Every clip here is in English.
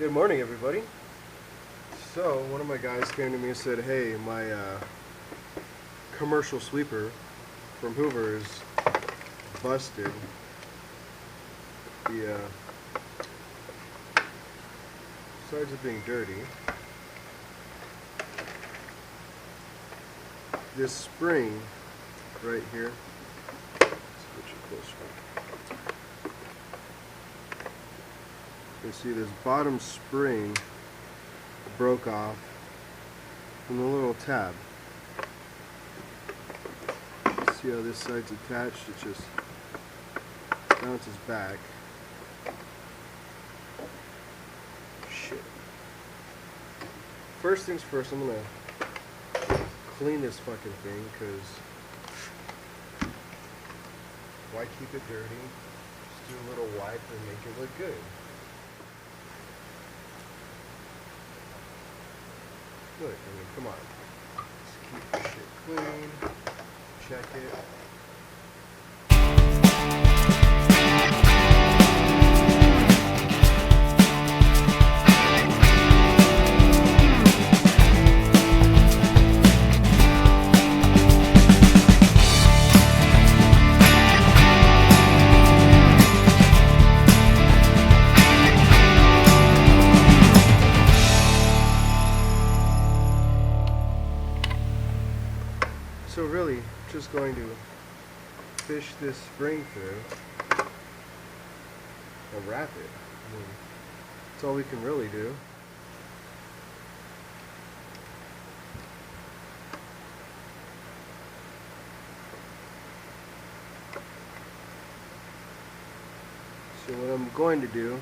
Good morning, everybody. So, one of my guys came to me and said, hey, my commercial sweeper from Hoover is busted. The sides of being dirty. This spring right here, switch it closer. You see this bottom spring broke off from the little tab. See how this side's attached? It just bounces back. Shit. First things first, I'm gonna clean this fucking thing, because why keep it dirty? Just do a little wipe and make it look good. Look, I mean, come on. Just keep the shit clean. Check it. So really, just going to fish this spring through and wrap it. I mean, that's all we can really do. So what I'm going to do,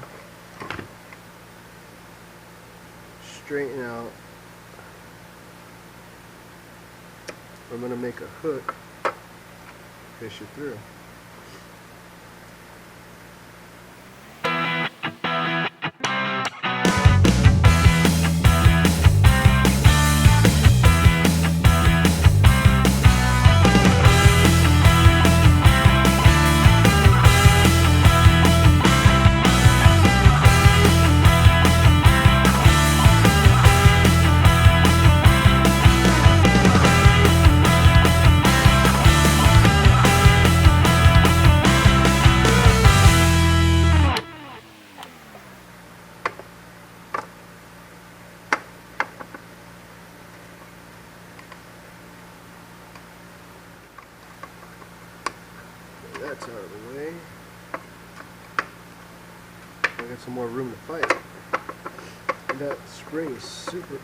straighten out. I'm going to make a hook, fish it through. That's out of the way. I got some more room to fight. And that spring is super.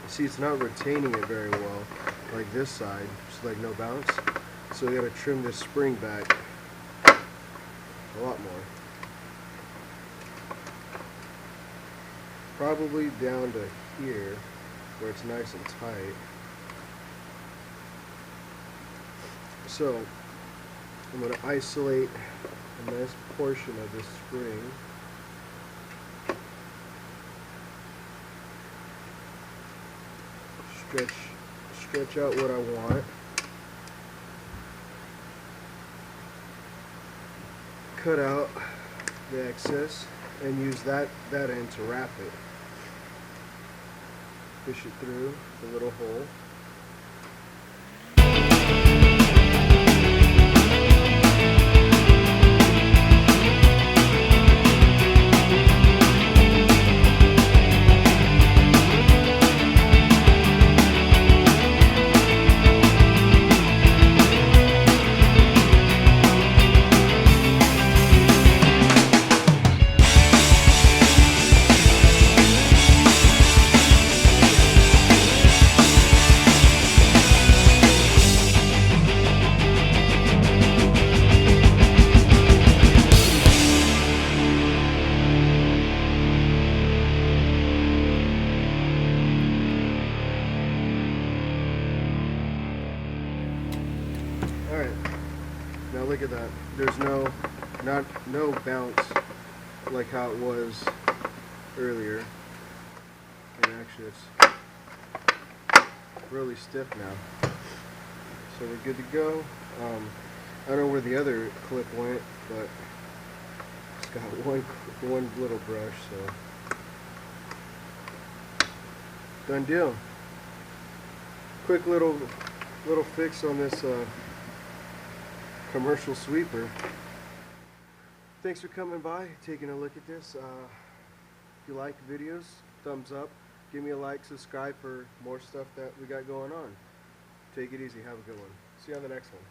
See, it's not retaining it very well, like this side, just like no bounce. So we gotta trim this spring back a lot more. Probably down to here, where it's nice and tight. So I'm going to isolate a nice portion of this spring. Stretch out what I want. Cut out the excess and use that end to wrap it. Fish it through the little hole. Alright, now look at that. There's no bounce like how it was earlier. And actually it's really stiff now. So we're good to go. I don't know where the other clip went, but it's got one little brush, so Done deal. Quick little fix on this commercial sweeper. Thanks for coming by, taking a look at this. If you like the videos, thumbs up. Give me a like, subscribe for more stuff that we got going on. Take it easy. Have a good one. See you on the next one.